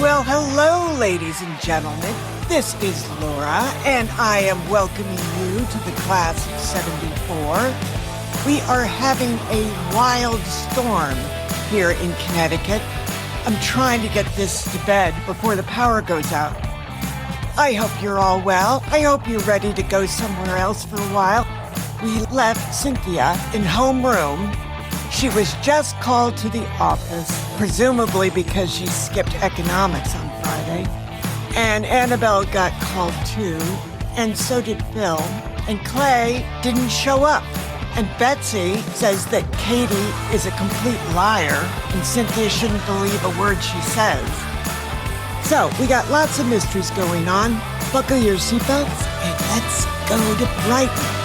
Well, hello, ladies and gentlemen. This is Laura, and I am welcoming you to the class of 74. We are having a wild storm here in Connecticut. I'm trying to get this to bed before the power goes out. I hope you're all well. I hope you're ready to go somewhere else for a while. We left Cynthia in homeroom. She was just called to the office, presumably because she skipped economics on Friday. And Annabelle got called too, and so did Phil. And Clay didn't show up. And Betsey says that Katey is a complete liar, and Cynthia shouldn't believe a word she says. So, we got lots of mysteries going on. Buckle your seatbelts, and let's go to Brighton.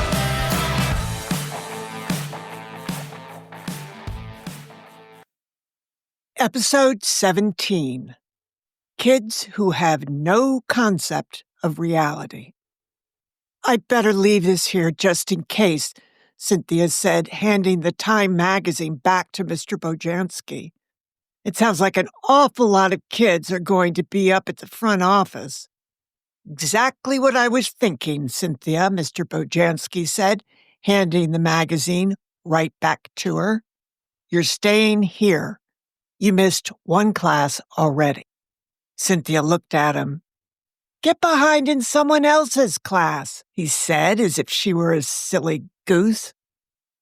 Episode 17. Kids Who Have No Concept of Reality. I'd better leave this here just in case, Cynthia said, handing the Time magazine back to Mr. Bojanski. It sounds like an awful lot of kids are going to be up at the front office. Exactly what I was thinking, Cynthia, Mr. Bojanski said, handing the magazine right back to her. You're staying here. You missed one class already. Cynthia looked at him. Get behind in someone else's class, he said, as if she were a silly goose.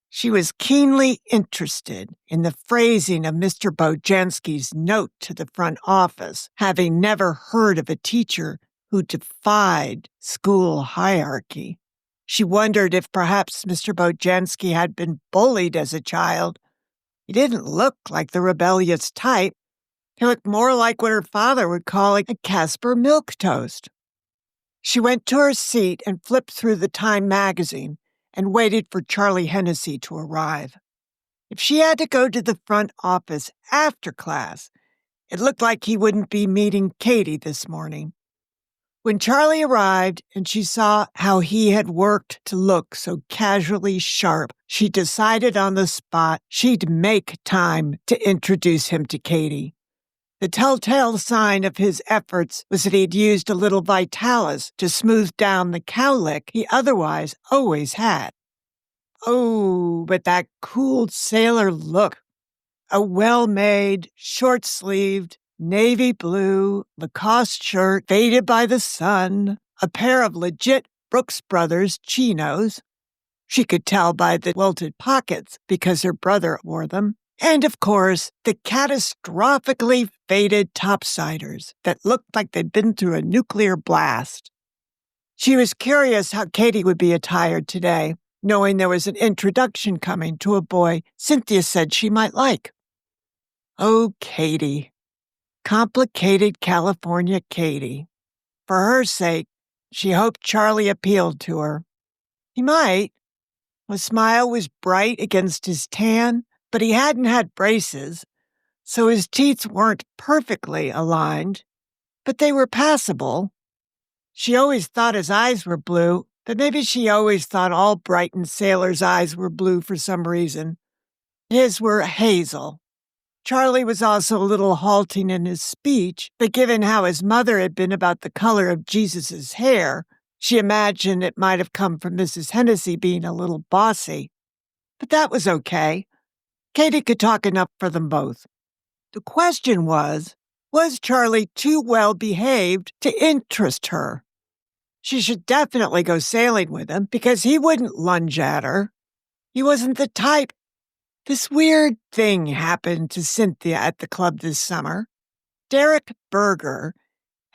She was keenly interested in the phrasing of Mr. Bojanski's note to the front office, having never heard of a teacher who defied school hierarchy. She wondered if perhaps Mr. Bojanski had been bullied as a child. He didn't look like the rebellious type. He looked more like what her father would call a Casper milquetoast. She went to her seat and flipped through the Time magazine and waited for Charlie Hennessy to arrive. If she had to go to the front office after class, it looked like he wouldn't be meeting Katey this morning. When Charlie arrived and she saw how he had worked to look so casually sharp, she decided on the spot she'd make time to introduce him to Katey. The telltale sign of his efforts was that he'd used a little Vitalis to smooth down the cowlick he otherwise always had. Oh, but that cool sailor look. A well-made, short-sleeved, navy blue Lacoste shirt faded by the sun, a pair of legit Brooks Brothers chinos. She could tell by the welted pockets because her brother wore them. And, of course, the catastrophically faded topsiders that looked like they'd been through a nuclear blast. She was curious how Katey would be attired today, knowing there was an introduction coming to a boy Cynthia said she might like. Oh, Katey. Complicated California Katey. For her sake, she hoped Charlie appealed to her. He might. The smile was bright against his tan, but he hadn't had braces, so his teeth weren't perfectly aligned, but they were passable. She always thought his eyes were blue, but maybe she always thought all Brighton sailors' eyes were blue for some reason. His were hazel. Charlie was also a little halting in his speech, but given how his mother had been about the color of Jesus' hair, she imagined it might have come from Mrs. Hennessy being a little bossy. But that was okay. Katey could talk enough for them both. The question was Charlie too well behaved to interest her? She should definitely go sailing with him because he wouldn't lunge at her. He wasn't the type. This weird thing happened to Cynthia at the club this summer. Derek Berger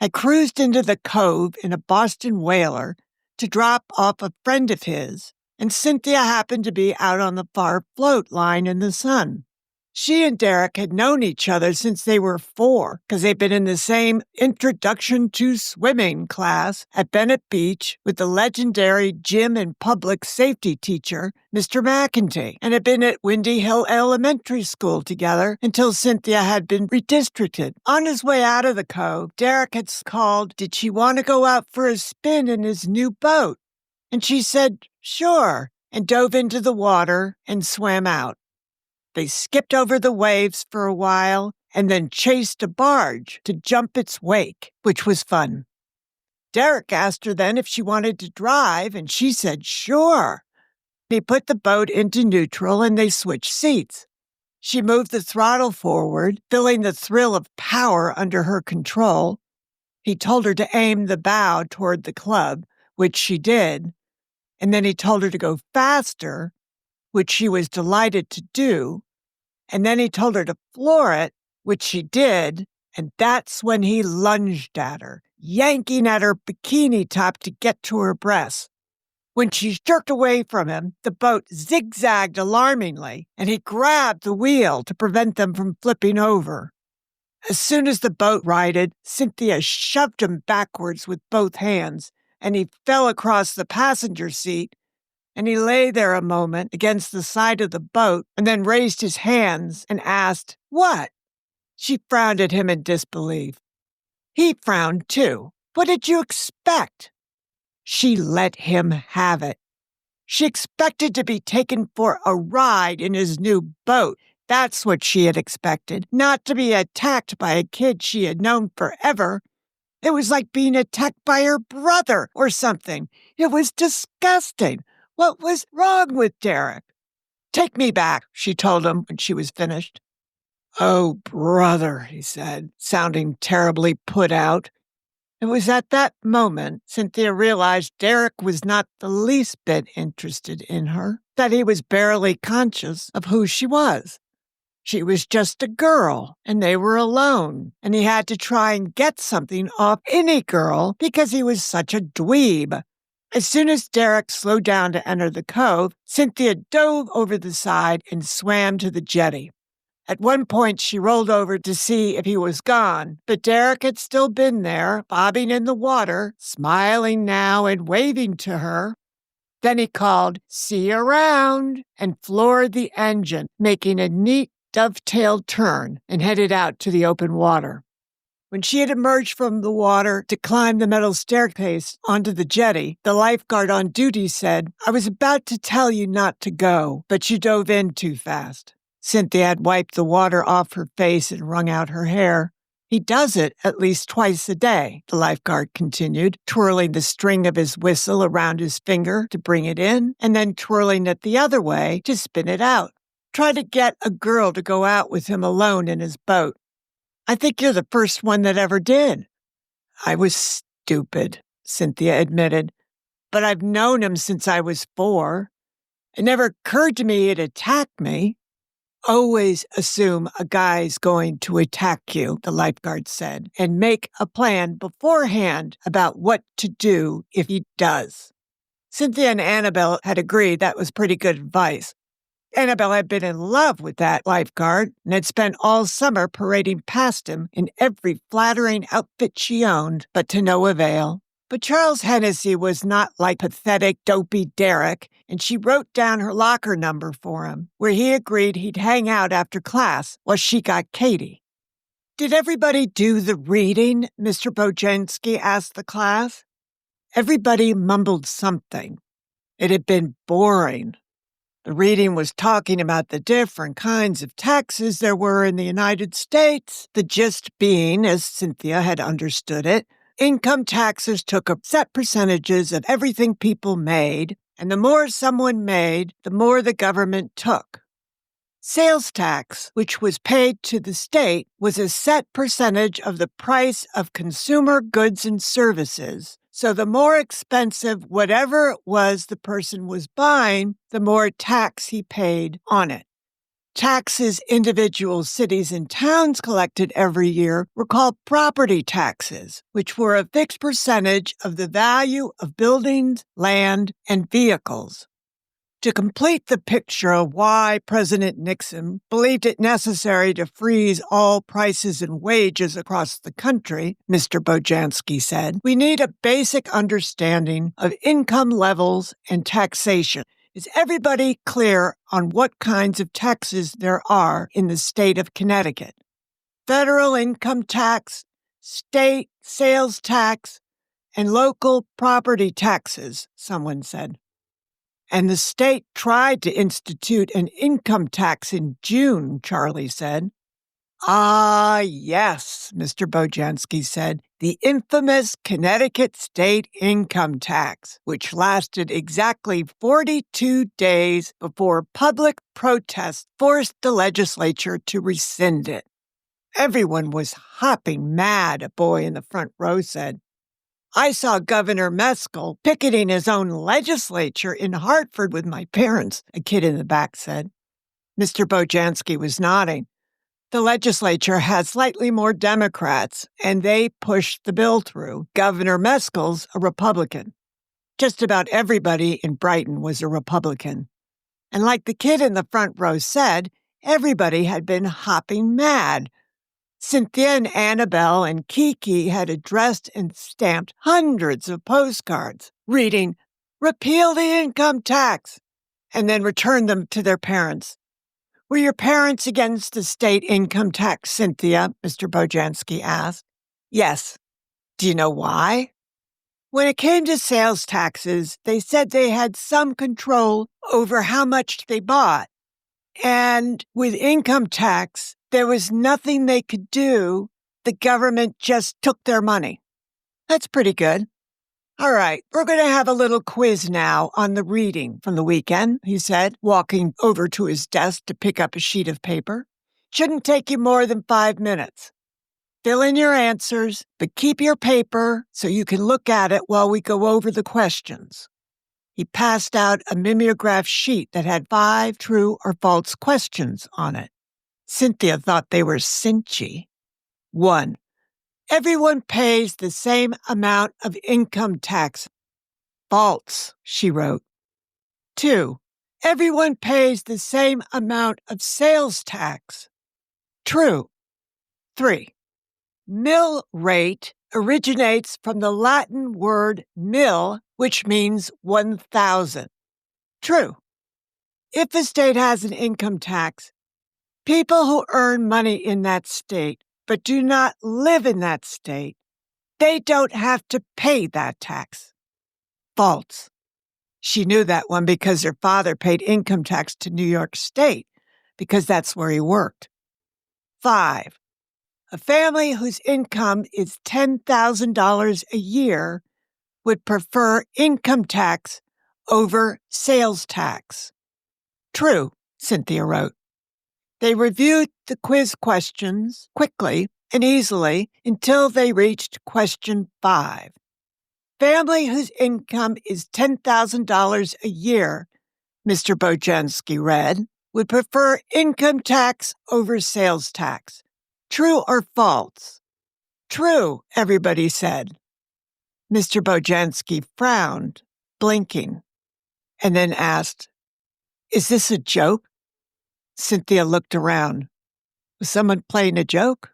had cruised into the cove in a Boston whaler to drop off a friend of his, and Cynthia happened to be out on the far float lying in the sun. She and Derek had known each other since they were 4 because they'd been in the same Introduction to Swimming class at Bennett Beach with the legendary gym and public safety teacher, Mr. McEntee, and had been at Windy Hill Elementary School together until Cynthia had been redistricted. On his way out of the cove, Derek had called, did she want to go out for a spin in his new boat? And she said, sure, and dove into the water and swam out. They skipped over the waves for a while and then chased a barge to jump its wake, which was fun. Derek asked her then if she wanted to drive, and she said sure. He put the boat into neutral, and they switched seats. She moved the throttle forward, feeling the thrill of power under her control. He told her to aim the bow toward the club, which she did, and then he told her to go faster, which she was delighted to do, and then he told her to floor it, which she did, and that's when he lunged at her, yanking at her bikini top to get to her breasts. When she jerked away from him, the boat zigzagged alarmingly, and he grabbed the wheel to prevent them from flipping over. As soon as the boat righted, Cynthia shoved him backwards with both hands, and he fell across the passenger seat, and he lay there a moment against the side of the boat and then raised his hands and asked, "What?" She frowned at him in disbelief. He frowned too. "What did you expect?" She let him have it. She expected to be taken for a ride in his new boat. That's what she had expected, not to be attacked by a kid she had known forever. It was like being attacked by her brother or something. It was disgusting. What was wrong with Derek? "Take me back," she told him when she was finished. "Oh, brother," he said, sounding terribly put out. It was at that moment Cynthia realized Derek was not the least bit interested in her, that he was barely conscious of who she was. She was just a girl, and they were alone, and he had to try and get something off any girl because he was such a dweeb. As soon as Derek slowed down to enter the cove, Cynthia dove over the side and swam to the jetty. At one point, she rolled over to see if he was gone, but Derek had still been there, bobbing in the water, smiling now and waving to her. Then he called, "See you around," and floored the engine, making a neat dovetailed turn and headed out to the open water. When she had emerged from the water to climb the metal staircase onto the jetty, the lifeguard on duty said, "I was about to tell you not to go, but you dove in too fast." Cynthia had wiped the water off her face and wrung out her hair. "He does it at least twice a day," the lifeguard continued, twirling the string of his whistle around his finger to bring it in, and then twirling it the other way to spin it out. "Try to get a girl to go out with him alone in his boat. I think you're the first one that ever did." "I was stupid," Cynthia admitted, "but I've known him since I was 4. It never occurred to me he'd attack me." "Always assume a guy's going to attack you," the lifeguard said, "and make a plan beforehand about what to do if he does." Cynthia and Annabelle had agreed that was pretty good advice. Annabelle had been in love with that lifeguard and had spent all summer parading past him in every flattering outfit she owned, but to no avail. But Charles Hennessy was not like pathetic, dopey Derek, and she wrote down her locker number for him, where he agreed he'd hang out after class while she got Katey. "Did everybody do the reading?" Mr. Bojanski asked the class. Everybody mumbled something. It had been boring. The reading was talking about the different kinds of taxes there were in the United States, the gist being, as Cynthia had understood it, income taxes took up set percentages of everything people made, and the more someone made, the more the government took. Sales tax, which was paid to the state, was a set percentage of the price of consumer goods and services. So the more expensive whatever it was the person was buying, the more tax he paid on it. Taxes individual cities and towns collected every year were called property taxes, which were a fixed percentage of the value of buildings, land, and vehicles. To complete the picture of why President Nixon believed it necessary to freeze all prices and wages across the country, Mr. Bojanski said, we need a basic understanding of income levels and taxation. Is everybody clear on what kinds of taxes there are in the state of Connecticut? Federal income tax, state sales tax, and local property taxes, someone said. And the state tried to institute an income tax in June, Charlie said. Ah, yes, Mr. Bojanski said. The infamous Connecticut state income tax, which lasted exactly 42 days before public protest forced the legislature to rescind it. Everyone was hopping mad, a boy in the front row said. I saw Governor Meskel picketing his own legislature in Hartford with my parents, a kid in the back said. Mr. Bojanski was nodding. The legislature had slightly more Democrats, and they pushed the bill through. Governor Meskel's a Republican. Just about everybody in Brighton was a Republican. And like the kid in the front row said, everybody had been hopping mad. Cynthia and Annabelle and Kiki had addressed and stamped hundreds of postcards, reading, "Repeal the income tax," and then returned them to their parents. Were your parents against the state income tax, Cynthia? Mr. Bojanski asked. Yes. Do you know why? When it came to sales taxes, they said they had some control over how much they bought. And with income tax, there was nothing they could do. The government just took their money. That's pretty good. All right, we're going to have a little quiz now on the reading from the weekend, he said, walking over to his desk to pick up a sheet of paper. Shouldn't take you more than 5 minutes. Fill in your answers, but keep your paper so you can look at it while we go over the questions. He passed out a mimeograph sheet that had 5 true or false questions on it. Cynthia thought they were cinchy. 1. Everyone pays the same amount of income tax. False, she wrote. 2. Everyone pays the same amount of sales tax. True. 3. Mill rate originates from the Latin word mill, which means 1,000. True. If a state has an income tax, people who earn money in that state but do not live in that state, they don't have to pay that tax. False. She knew that one because her father paid income tax to New York State because that's where he worked. 5. A family whose income is $10,000 a year would prefer income tax over sales tax. True, Cynthia wrote. They reviewed the quiz questions quickly and easily until they reached question 5. Family whose income is $10,000 a year, Mr. Bojanski read, would prefer income tax over sales tax. True or false? True, everybody said. Mr. Bojanski frowned, blinking, and then asked, Is this a joke? Cynthia looked around. Was someone playing a joke?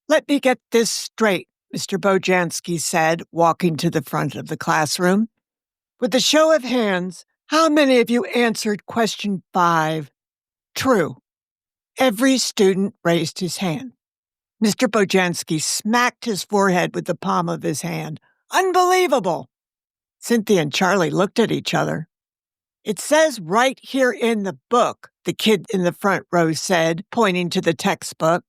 Let me get this straight, Mr. Bojanski said, walking to the front of the classroom. With a show of hands, how many of you answered question 5? True. Every student raised his hand. Mr. Bojanski smacked his forehead with the palm of his hand. Unbelievable! Cynthia and Charlie looked at each other. It says right here in the book, the kid in the front row said, pointing to the textbook,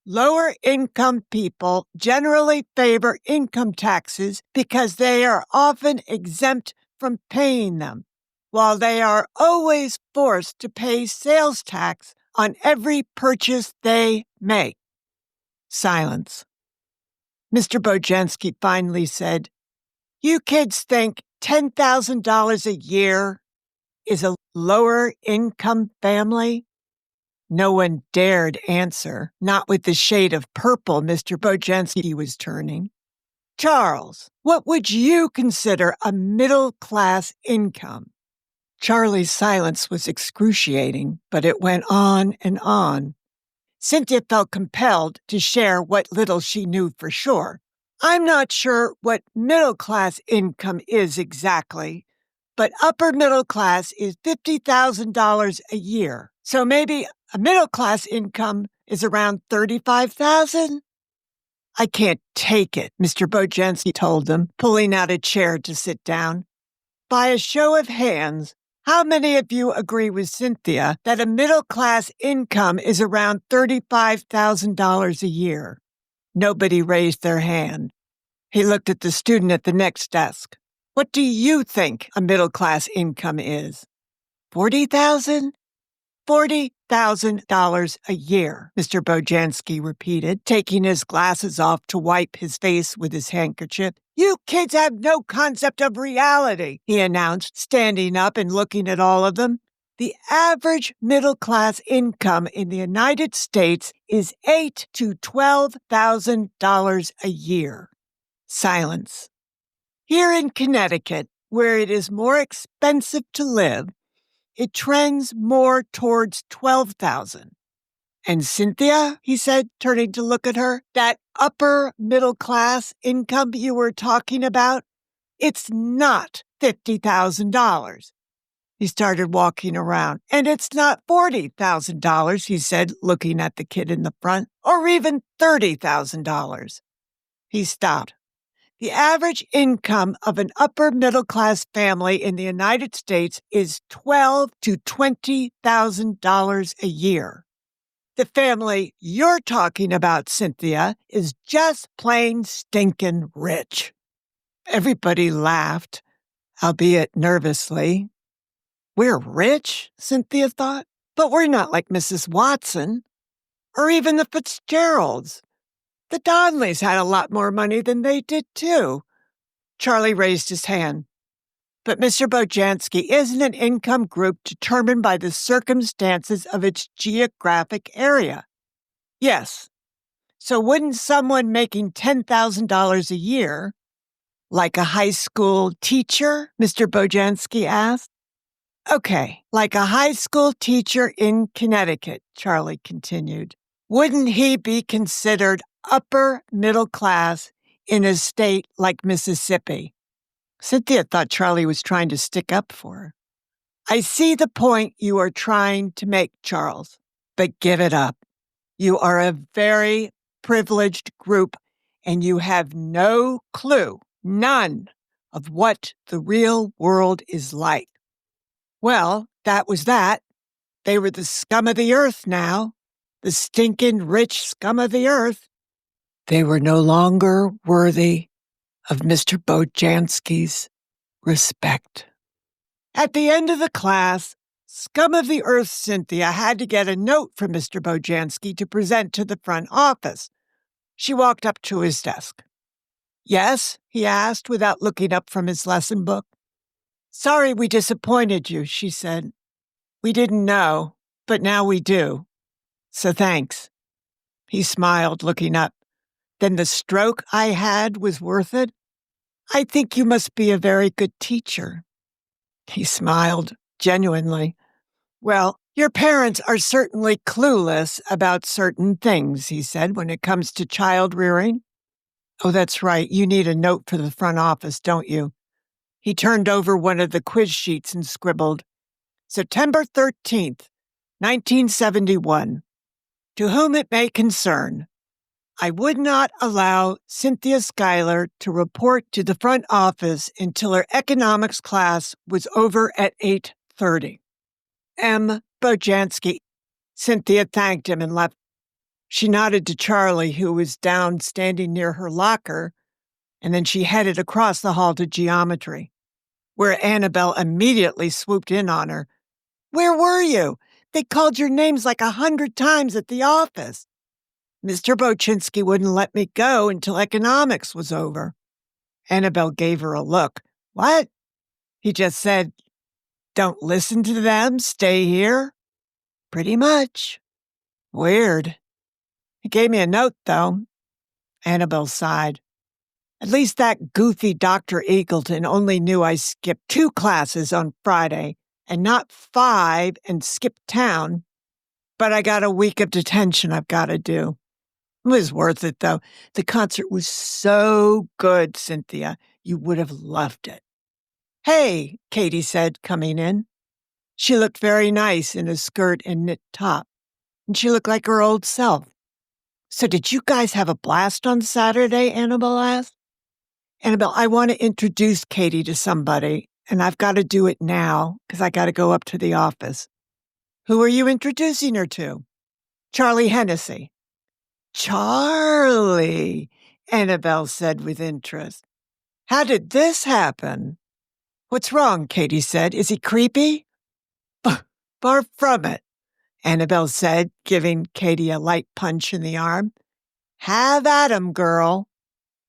lower income people generally favor income taxes because they are often exempt from paying them, while they are always forced to pay sales tax on every purchase they make. Silence. Mr. Bojanski finally said, You kids think $10,000 a year is a lower income family? No one dared answer, not with the shade of purple Mr. Bojanski was turning. Charles, what would you consider a middle-class income? Charlie's silence was excruciating, but it went on and on. Cynthia felt compelled to share what little she knew for sure. I'm not sure what middle-class income is exactly, but upper middle class is $50,000 a year. So maybe a middle class income is around $35,000? I can't take it, Mr. Bojanski told them, pulling out a chair to sit down. By a show of hands, How many of you agree with Cynthia that a middle-class income is around $35,000 a year? Nobody raised their hand. He looked at the student at the next desk. What do you think a middle-class income is? 40,000? $40,000 a year, Mr. Bojanski repeated, taking his glasses off to wipe his face with his handkerchief. You kids have no concept of reality, he announced, standing up and looking at all of them. The average middle-class income in the United States is $8,000 to $12,000 a year. Silence. Here in Connecticut, where it is more expensive to live, it trends more towards 12,000. And Cynthia, he said, turning to look at her, that upper middle class income you were talking about, it's not $50,000. He started walking around. And it's not $40,000, he said, looking at the kid in the front, or even $30,000. He stopped. The average income of an upper middle class family in the United States is $12,000 to $20,000 a year. The family you're talking about, Cynthia, is just plain stinking rich. Everybody laughed, albeit nervously. We're rich, Cynthia thought, but we're not like Mrs. Watson, or even the Fitzgeralds. The Donnellys had a lot more money than they did, too. Charlie raised his hand. But Mr. Bojanski isn't an income group determined by the circumstances of its geographic area. Yes. So wouldn't someone making $10,000 a year, like a high school teacher, Mr. Bojanski asked? Okay, like a high school teacher in Connecticut, Charlie continued. Wouldn't he be considered upper middle class in a state like Mississippi? Cynthia thought Charlie was trying to stick up for her. I see the point you are trying to make, Charles, but give it up. You are a very privileged group, and you have no clue, none, of what the real world is like. Well, that was that. They were the scum of the earth now, the stinking rich scum of the earth. They were no longer worthy of Mr. Bojanski's respect. At the end of the class, scum of the earth Cynthia had to get a note from Mr. Bojanski to present to the front office. She walked up to his desk. Yes, he asked without looking up from his lesson book. Sorry we disappointed you, she said. We didn't know, but now we do. So thanks. He smiled, looking up. Then the stroke I had was worth it? I think you must be a very good teacher. He smiled, genuinely. Well, your parents are certainly clueless about certain things, he said, when it comes to child rearing. Oh, that's right. You need a note for the front office, don't you? He turned over one of the quiz sheets and scribbled, September 13th, 1971. To whom it may concern, I would not allow Cynthia Schuyler to report to the front office until her economics class was over at 8:30. M. Bojanski. Cynthia thanked him and left. She nodded to Charlie, who was down standing near her locker, and then she headed across the hall to geometry, where Annabelle immediately swooped in on her. Where were you? They called your names like 100 times at the office. Mr. Bojanski wouldn't let me go until economics was over. Annabelle gave her a look. What? He just said, don't listen to them, stay here? Pretty much. Weird. He gave me a note, though. Annabelle sighed. At least that goofy Dr. Eagleton only knew I skipped 2 classes on Friday and not 5 and skipped town. But I got a week of detention I've got to do. It was worth it, though. The concert was so good, Cynthia. You would have loved it. Hey, Katey said, coming in. She looked very nice in a skirt and knit top, and she looked like her old self. So did you guys have a blast on Saturday? Annabelle asked. Annabelle, I want to introduce Katey to somebody, and I've got to do it now because I got to go up to the office. Who are you introducing her to? Charlie Hennessy. Charlie, Annabelle said with interest. How did this happen? What's wrong? Katey said. Is he creepy? Far from it, Annabelle said, giving Katey a light punch in the arm. Have at 'em, girl.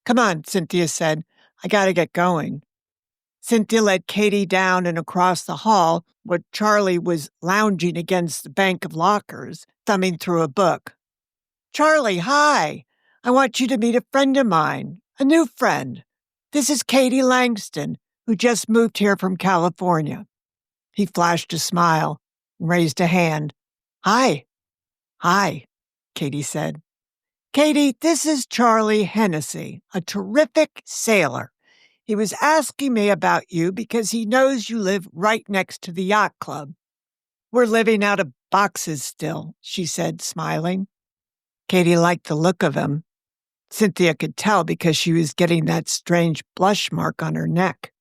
Come on, Cynthia said. I got to get going. Cynthia led Katey down and across the hall where Charlie was lounging against the bank of lockers, thumbing through a book. Charlie, hi. I want you to meet a friend of mine, a new friend. This is Katey Langston, who just moved here from California. He flashed a smile and raised a hand. Hi. Hi, Katey said. Katey, this is Charlie Hennessy, a terrific sailor. He was asking me about you because he knows you live right next to the yacht club. We're living out of boxes still, she said, smiling. Katey liked the look of him. Cynthia could tell because she was getting that strange blush mark on her neck.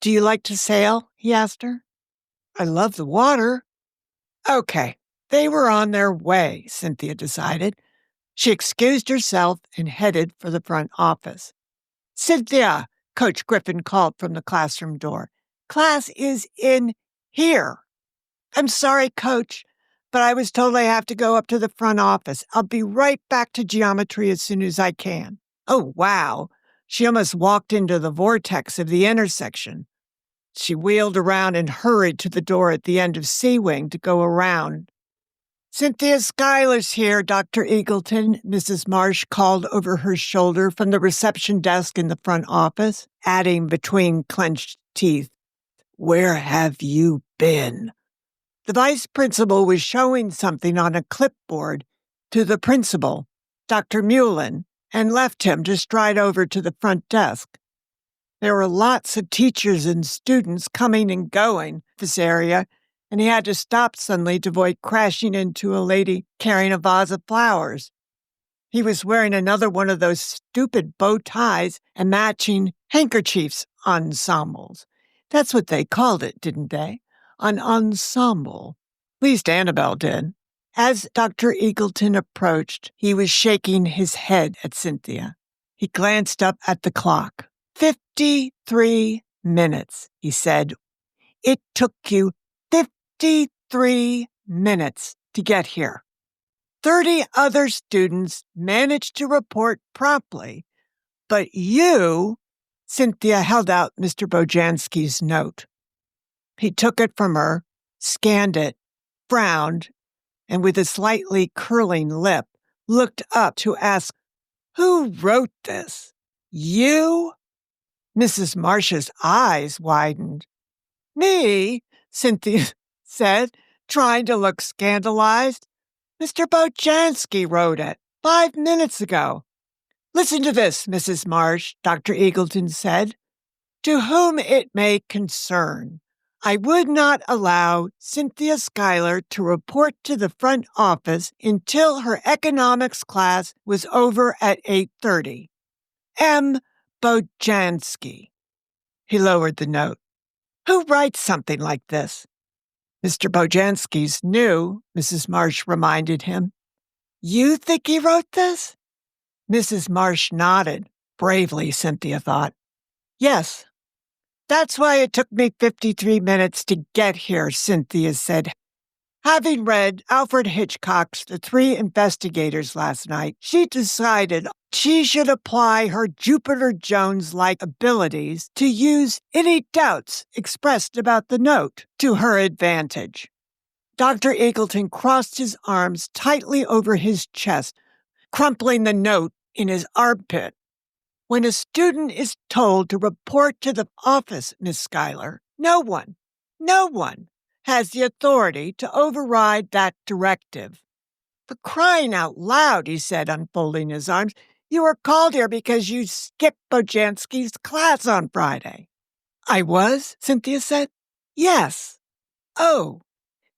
Do you like to sail? He asked her. I love the water. Okay, they were on their way, Cynthia decided. She excused herself and headed for the front office. Cynthia, Coach Griffin called from the classroom door. Class is in here. I'm sorry, Coach, but I was told I have to go up to the front office. I'll be right back to geometry as soon as I can. Oh, wow. She almost walked into the vortex of the intersection. She wheeled around and hurried to the door at the end of C Wing to go around. Cynthia Schuyler's here, Dr. Eagleton, Mrs. Marsh called over her shoulder from the reception desk in the front office, adding between clenched teeth, Where have you been? The vice principal was showing something on a clipboard to the principal, Dr. Mullen, and left him to stride over to the front desk. There were lots of teachers and students coming and going this area, and he had to stop suddenly to avoid crashing into a lady carrying a vase of flowers. He was wearing another one of those stupid bow ties and matching handkerchiefs ensembles. That's what they called it, didn't they? An ensemble. At least Annabelle did. As Dr. Eagleton approached, he was shaking his head at Cynthia. He glanced up at the clock. 53 minutes, he said. It took you 53 minutes to get here. 30 other students managed to report promptly, but you, Cynthia held out Mr. Bojanski's note. He took it from her, scanned it, frowned, and with a slightly curling lip, looked up to ask, Who wrote this? You? Mrs. Marsh's eyes widened. Me? Cynthia said, trying to look scandalized. Mr. Bojanski wrote it 5 minutes ago. Listen to this, Mrs. Marsh, Dr. Eagleton said. To whom it may concern, I would not allow Cynthia Schuyler to report to the front office until her economics class was over at 8:30. M. Bojanski. He lowered the note. Who writes something like this? Mr. Bojanski's new, Mrs. Marsh reminded him. You think he wrote this? Mrs. Marsh nodded. Bravely, Cynthia thought. Yes. That's why it took me 53 minutes to get here, Cynthia said. Having read Alfred Hitchcock's The Three Investigators last night, she decided she should apply her Jupiter Jones-like abilities to use any doubts expressed about the note to her advantage. Dr. Eagleton crossed his arms tightly over his chest, crumpling the note in his armpit. When a student is told to report to the office, Miss Schuyler, no one has the authority to override that directive. For crying out loud, he said, unfolding his arms, you were called here because you skipped Bojanski's class on Friday. I was? Cynthia said. Yes. Oh.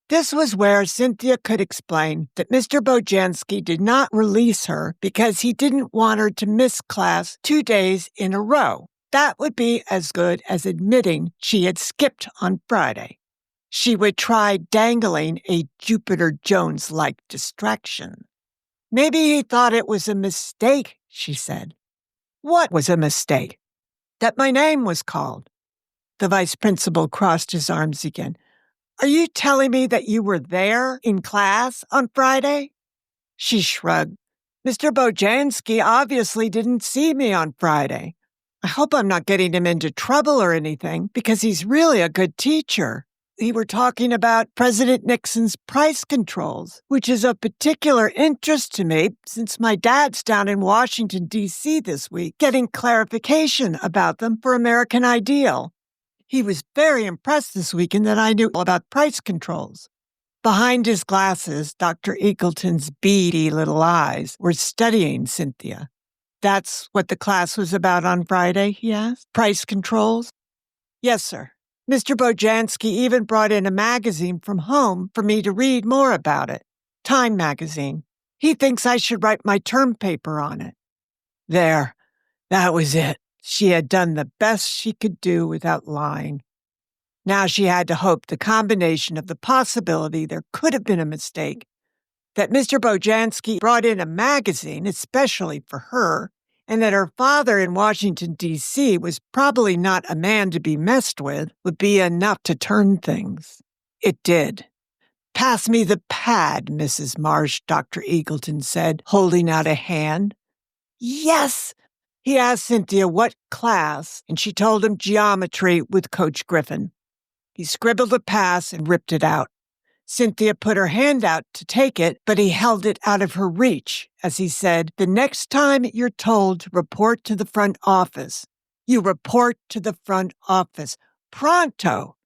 This was where Cynthia could explain that Mr. Bojanski did not release her because he didn't want her to miss class 2 days in a row. That would be as good as admitting she had skipped on Friday. She would try dangling a Jupiter Jones-like distraction. Maybe he thought it was a mistake, she said. What was a mistake? That my name was called. The vice principal crossed his arms again. Are you telling me that you were there in class on Friday? She shrugged. Mr. Bojanski obviously didn't see me on Friday. I hope I'm not getting him into trouble or anything, because he's really a good teacher. We were talking about President Nixon's price controls, which is of particular interest to me since my dad's down in Washington, D.C. this week, getting clarification about them for American Ideal. He was very impressed this weekend that I knew about price controls. Behind his glasses, Dr. Eagleton's beady little eyes were studying Cynthia. That's what the class was about on Friday, he asked. Price controls? Yes, sir. Mr. Bojanski even brought in a magazine from home for me to read more about it. Time magazine. He thinks I should write my term paper on it. There. That was it. She had done the best she could do without lying. Now she had to hope the combination of the possibility there could have been a mistake, that Mr. Bojanski brought in a magazine especially for her, and that her father in Washington, D.C. was probably not a man to be messed with, would be enough to turn things. It did. Pass me the pad, Mrs. Marsh, Dr. Eagleton said, holding out a hand. Yes! He asked Cynthia what class, and she told him geometry with Coach Griffin. He scribbled a pass and ripped it out. Cynthia put her hand out to take it, but he held it out of her reach as he said, the next time you're told to report to the front office, you report to the front office. Pronto,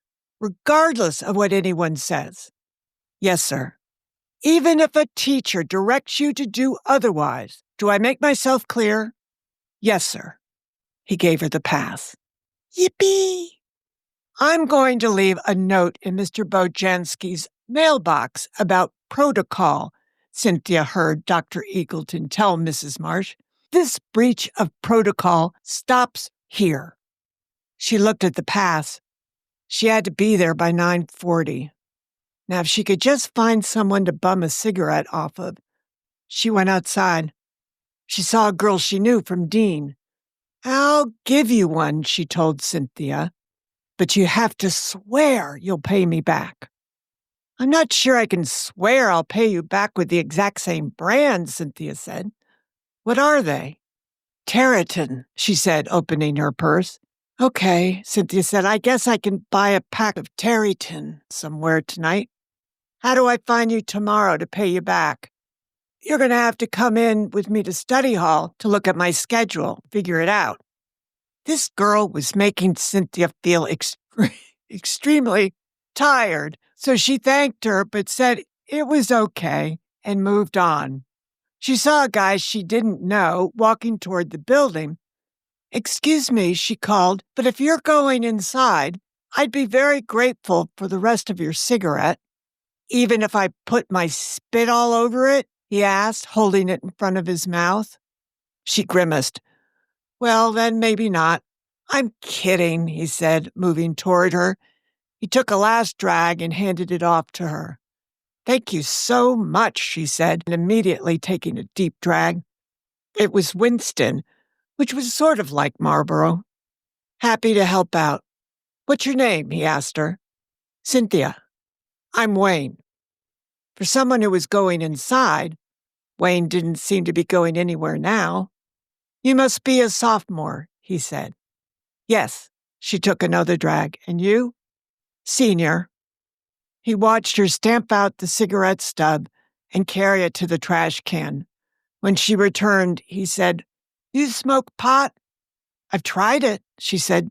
regardless of what anyone says. Yes, sir. Even if a teacher directs you to do otherwise, do I make myself clear? Yes, sir. He gave her the pass. Yippee! I'm going to leave a note in Mr. Bojanski's mailbox about protocol, Cynthia heard Dr. Eagleton tell Mrs. Marsh. This breach of protocol stops here. She looked at the pass. She had to be there by 9:40. Now, if she could just find someone to bum a cigarette off of. She went outside. She saw a girl she knew from Dean. I'll give you one, she told Cynthia, but you have to swear you'll pay me back. I'm not sure I can swear I'll pay you back with the exact same brand, Cynthia said. What are they? Terratin, she said, opening her purse. Okay, Cynthia said, I guess I can buy a pack of Terratin somewhere tonight. How do I find you tomorrow to pay you back? You're going to have to come in with me to study hall to look at my schedule, figure it out. This girl was making Cynthia feel extremely tired, so she thanked her but said it was okay and moved on. She saw a guy she didn't know walking toward the building. Excuse me, she called, but if you're going inside, I'd be very grateful for the rest of your cigarette. Even if I put my spit all over it? He asked, holding it in front of his mouth. She grimaced. Well, then maybe not. I'm kidding, he said, moving toward her. He took a last drag and handed it off to her. Thank you so much, she said, and immediately taking a deep drag. It was Winston, which was sort of like Marlboro. Happy to help out. What's your name? He asked her. Cynthia. I'm Wayne. For someone who was going inside, Wayne didn't seem to be going anywhere now. You must be a sophomore, he said. Yes, she took another drag. And you? Senior. He watched her stamp out the cigarette stub and carry it to the trash can. When she returned, he said, You smoke pot? I've tried it, she said.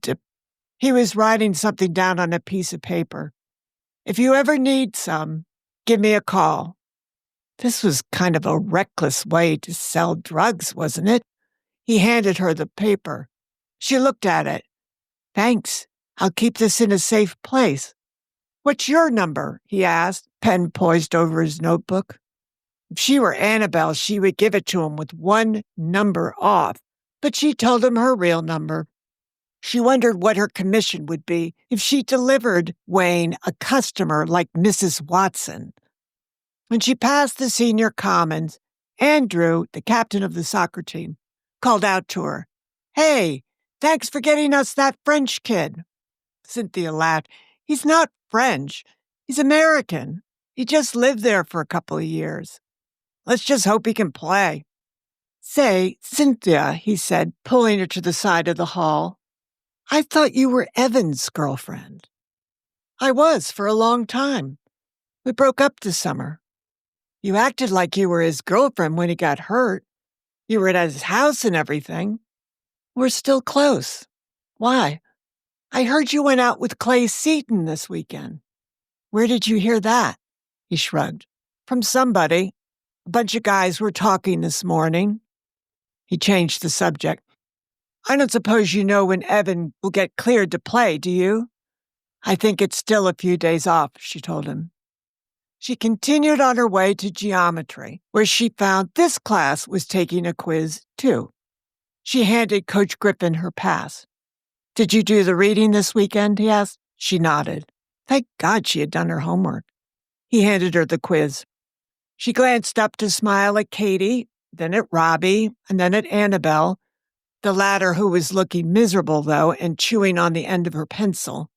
He was writing something down on a piece of paper. If you ever need some, give me a call. This was kind of a reckless way to sell drugs, wasn't it? He handed her the paper. She looked at it. Thanks. I'll keep this in a safe place. What's your number? He asked, pen poised over his notebook. If she were Annabelle, she would give it to him with one number off, but she told him her real number. She wondered what her commission would be if she delivered Wayne a customer like Mrs. Watson. When she passed the senior commons, Andrew, the captain of the soccer team, called out to her, "Hey, thanks for getting us that French kid." Cynthia laughed. "He's not French. He's American. He just lived there for a couple of years. Let's just hope he can play." "Say, Cynthia," he said, pulling her to the side of the hall, "I thought you were Evan's girlfriend." "I was for a long time. We broke up this summer." "You acted like you were his girlfriend when he got hurt. You were at his house and everything." "We're still close. Why?" "I heard you went out with Clay Seaton this weekend." "Where did you hear that?" He shrugged. "From somebody. A bunch of guys were talking this morning." He changed the subject. "I don't suppose you know when Evan will get cleared to play, do you?" "I think it's still a few days off," she told him. She continued on her way to geometry, where she found this class was taking a quiz, too. She handed Coach Griffin her pass. "Did you do the reading this weekend?" he asked. She nodded. Thank God she had done her homework. He handed her the quiz. She glanced up to smile at Katey, then at Robbie, and then at Annabelle, the latter who was looking miserable, though, and chewing on the end of her pencil.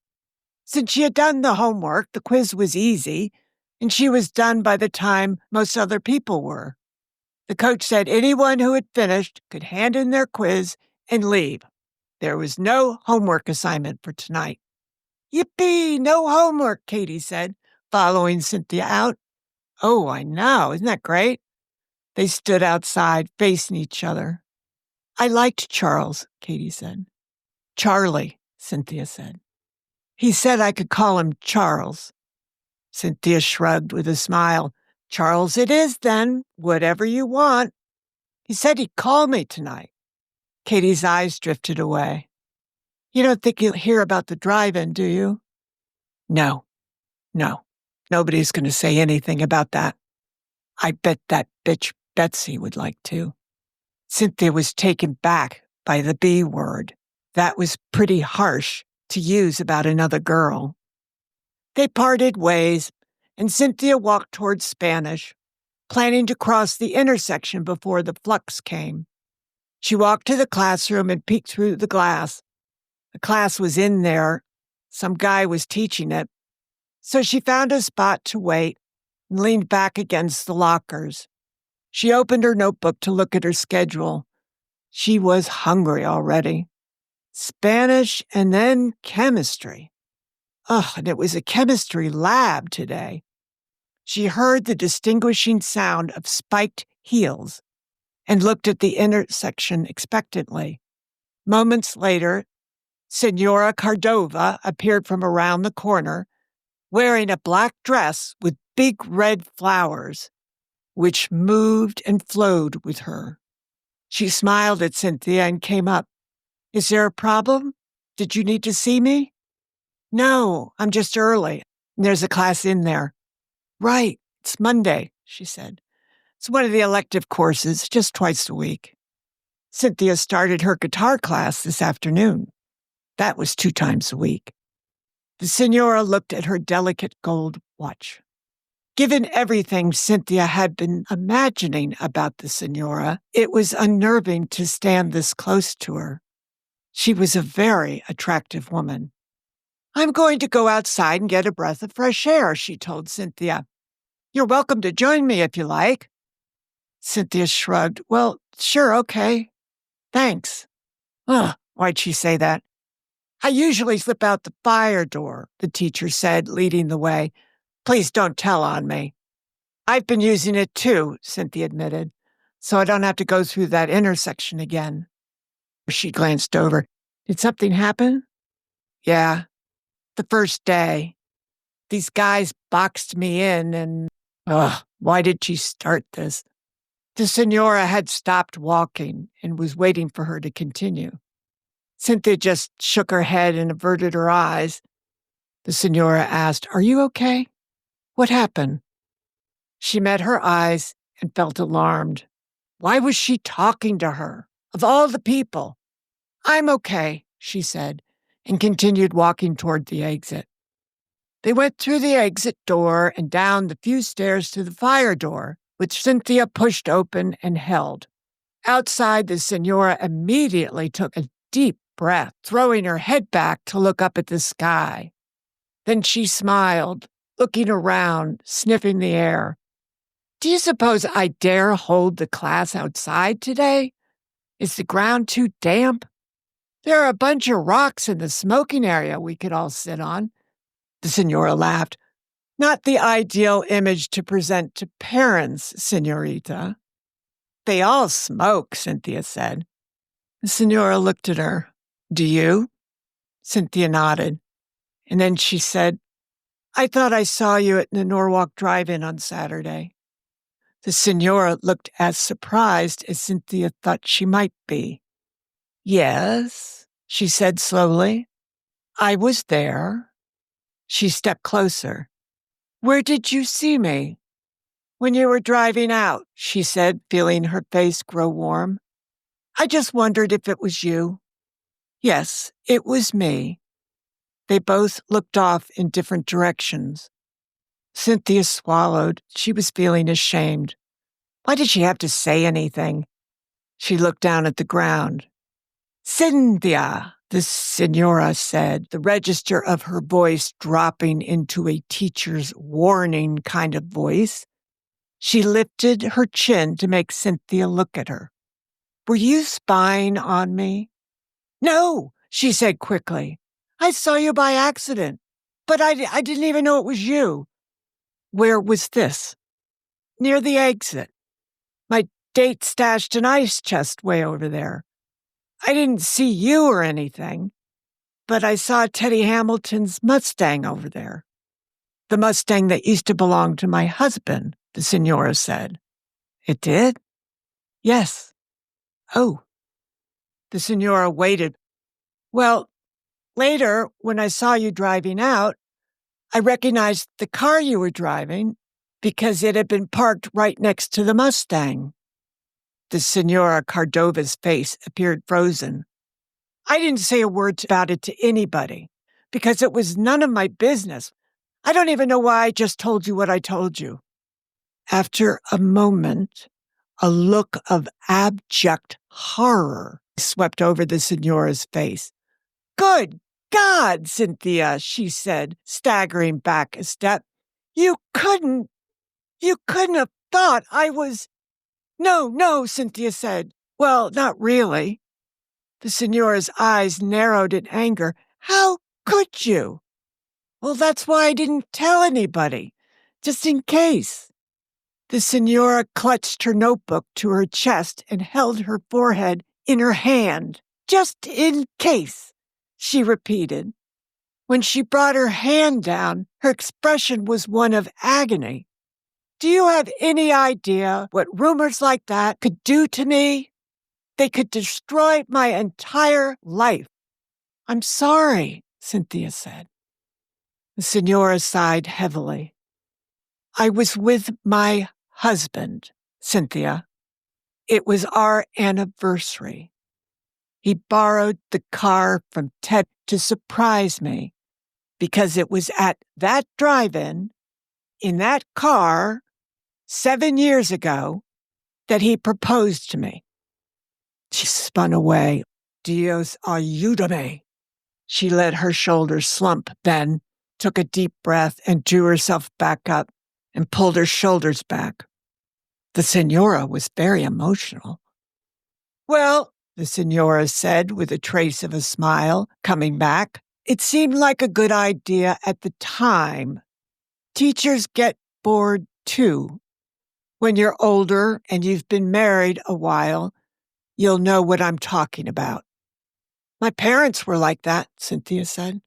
Since she had done the homework, the quiz was easy, and she was done by the time most other people were. The coach said anyone who had finished could hand in their quiz and leave. There was no homework assignment for tonight. "Yippee, no homework," Katey said, following Cynthia out. "Oh, I know. Isn't that great?" They stood outside, facing each other. "I liked Charles," Katey said. "Charlie," Cynthia said. "He said I could call him Charles." Cynthia shrugged with a smile. "Charles it is, then. Whatever you want. He said he'd call me tonight." Katey's eyes drifted away. "You don't think he'll hear about the drive-in, do you?" No. Nobody's going to say anything about that. I bet that bitch Betsey would like to." Cynthia was taken back by the B word. That was pretty harsh to use about another girl. They parted ways, and Cynthia walked towards Spanish, planning to cross the intersection before the flux came. She walked to the classroom and peeked through the glass. The class was in there. Some guy was teaching it. So she found a spot to wait and leaned back against the lockers. She opened her notebook to look at her schedule. She was hungry already. Spanish and then chemistry. And it was a chemistry lab today. She heard the distinguishing sound of spiked heels and looked at the intersection expectantly. Moments later, Senora Cardova appeared from around the corner, wearing a black dress with big red flowers, which moved and flowed with her. She smiled at Cynthia and came up. "Is there a problem? Did you need to see me?" "No, I'm just early. There's a class in there." "Right, it's Monday," she said. "It's one of the elective courses, just twice a week." Cynthia started her guitar class this afternoon. That was 2 times a week. The Senora looked at her delicate gold watch. Given everything Cynthia had been imagining about the Senora, it was unnerving to stand this close to her. She was a very attractive woman. "I'm going to go outside and get a breath of fresh air," she told Cynthia. "You're welcome to join me if you like." Cynthia shrugged. "Well, sure, okay. Thanks." Why'd she say that? "I usually slip out the fire door," the teacher said, leading the way. "Please don't tell on me." "I've been using it too," Cynthia admitted, "so I don't have to go through that intersection again." She glanced over. "Did something happen?" "Yeah. The first day. These guys boxed me in and... why did she start this?" The Senora had stopped walking and was waiting for her to continue. Cynthia just shook her head and averted her eyes. The Senora asked, "Are you okay? What happened?" She met her eyes and felt alarmed. Why was she talking to her? Of all the people. "I'm okay," she said, and continued walking toward the exit. They went through the exit door and down the few stairs to the fire door, which Cynthia pushed open and held. Outside, the Senora immediately took a deep breath, throwing her head back to look up at the sky. Then she smiled, looking around, sniffing the air. Do you suppose I dare hold the class outside today? Is the ground too damp? There are a bunch of rocks in the smoking area we could all sit on. The Senora laughed. Not the ideal image to present to parents, Senorita. They all smoke, Cynthia said. The Senora looked at her. Do you? Cynthia nodded. And then she said, I thought I saw you at the Norwalk Drive-In on Saturday. The Senora looked as surprised as Cynthia thought she might be. Yes, she said slowly. I was there. She stepped closer. Where did you see me? When you were driving out, she said, feeling her face grow warm. I just wondered if it was you. Yes, it was me. They both looked off in different directions. Cynthia swallowed. She was feeling ashamed. Why did she have to say anything? She looked down at the ground. Cynthia, the Senora said, the register of her voice dropping into a teacher's warning kind of voice. She lifted her chin to make Cynthia look at her. Were you spying on me? No, she said quickly. I saw you by accident, but I didn't even know it was you. Where was this? Near the exit. My date stashed an ice chest way over there. I didn't see you or anything, but I saw Teddy Hamilton's Mustang over there. The Mustang that used to belong to my husband, the Senora said. It did? Yes. Oh. The Senora waited. Well, later, when I saw you driving out, I recognized the car you were driving because it had been parked right next to the Mustang. The Senora Cardova's face appeared frozen. I didn't say a word about it to anybody because it was none of my business. I don't even know why I just told you what I told you. After a moment, a look of abject horror swept over the Senora's face. Good God, Cynthia, she said, staggering back a step. You couldn't have thought I was... No, Cynthia said. Well, not really. The Senora's eyes narrowed in anger. How could you? Well, that's why I didn't tell anybody, just in case. The Senora clutched her notebook to her chest and held her forehead in her hand. Just in case, she repeated. When she brought her hand down, her expression was one of agony. Do you have any idea what rumors like that could do to me? They could destroy my entire life. I'm sorry, Cynthia said. The Senora sighed heavily. I was with my husband, Cynthia. It was our anniversary. He borrowed the car from Ted to surprise me because it was at that drive-in, in that car, 7 years ago, that he proposed to me. She spun away. Dios ayúdame. She let her shoulders slump, then took a deep breath and drew herself back up and pulled her shoulders back. The Senora was very emotional. Well, the Senora said with a trace of a smile, coming back, it seemed like a good idea at the time. Teachers get bored too. When you're older and you've been married a while, you'll know what I'm talking about. My parents were like that, Cynthia said.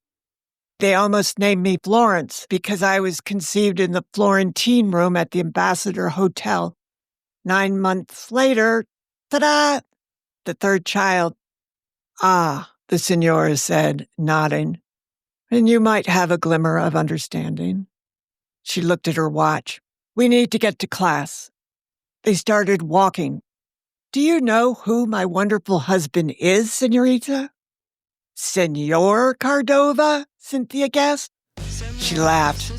They almost named me Florence because I was conceived in the Florentine room at the Ambassador Hotel. 9 months later, ta-da! The third child. Ah, the Senora said, nodding. And you might have a glimmer of understanding. She looked at her watch. We need to get to class. They started walking. Do you know who my wonderful husband is, Senorita? Senora Cardova? Cynthia guessed. She laughed.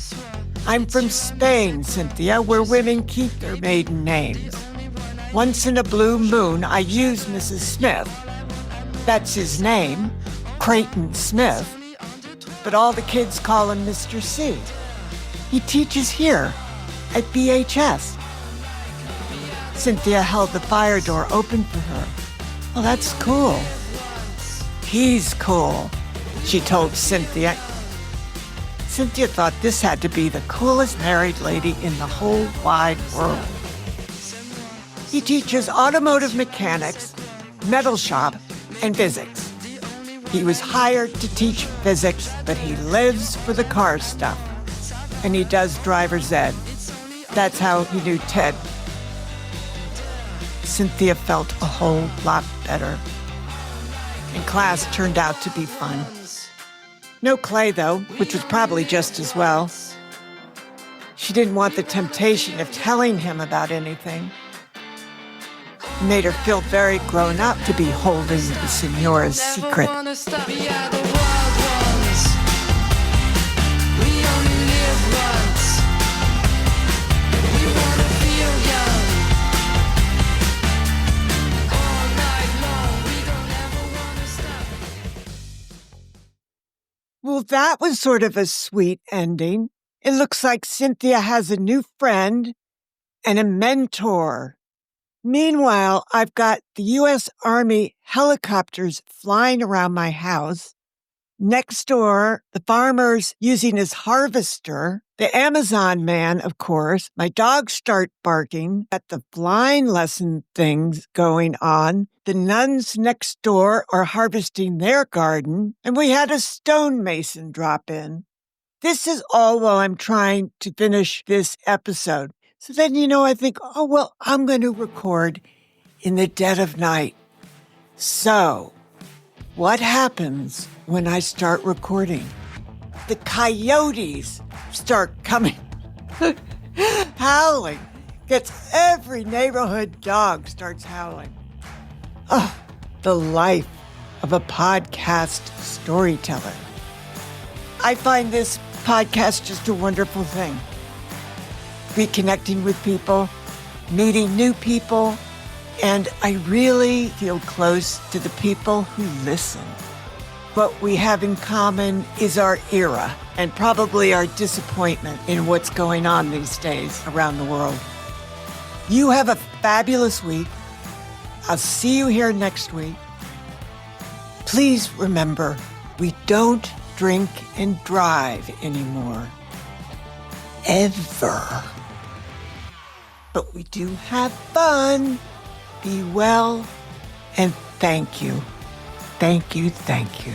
I'm from Spain, Cynthia, where women keep their maiden names. Once in a blue moon, I use Mrs. Smith. That's his name, Creighton Smith. But all the kids call him Mr. C. He teaches here at BHS. Cynthia held the fire door open for her. Well, that's cool. He's cool, she told Cynthia. Cynthia thought this had to be the coolest married lady in the whole wide world. He teaches automotive mechanics, metal shop, and physics. He was hired to teach physics, but he lives for the car stuff. And he does driver's ed. That's how he knew Ted. Cynthia felt a whole lot better. And class turned out to be fun. No Clay, though, which was probably just as well. She didn't want the temptation of telling him about anything. It made her feel very grown up to be holding the Senora's secret. Well, that was sort of a sweet ending. It looks like Cynthia has a new friend and a mentor. Meanwhile, I've got the U.S. Army helicopters flying around my house. Next door, the farmer's using his harvester. The Amazon man, of course. My dogs start barking at the flying lesson things going on. The nuns next door are harvesting their garden. And we had a stonemason drop in. This is all while I'm trying to finish this episode. So then, I think, I'm going to record in the dead of night. So, what happens when I start recording? The coyotes start coming, howling. Every neighborhood dog starts howling. Oh, the life of a podcast storyteller. I find this podcast just a wonderful thing. Reconnecting with people, meeting new people, and I really feel close to the people who listen. What we have in common is our era and probably our disappointment in what's going on these days around the world. You have a fabulous week. I'll see you here next week. Please remember, we don't drink and drive anymore. Ever. But we do have fun. Be well, and thank you. Thank you, thank you.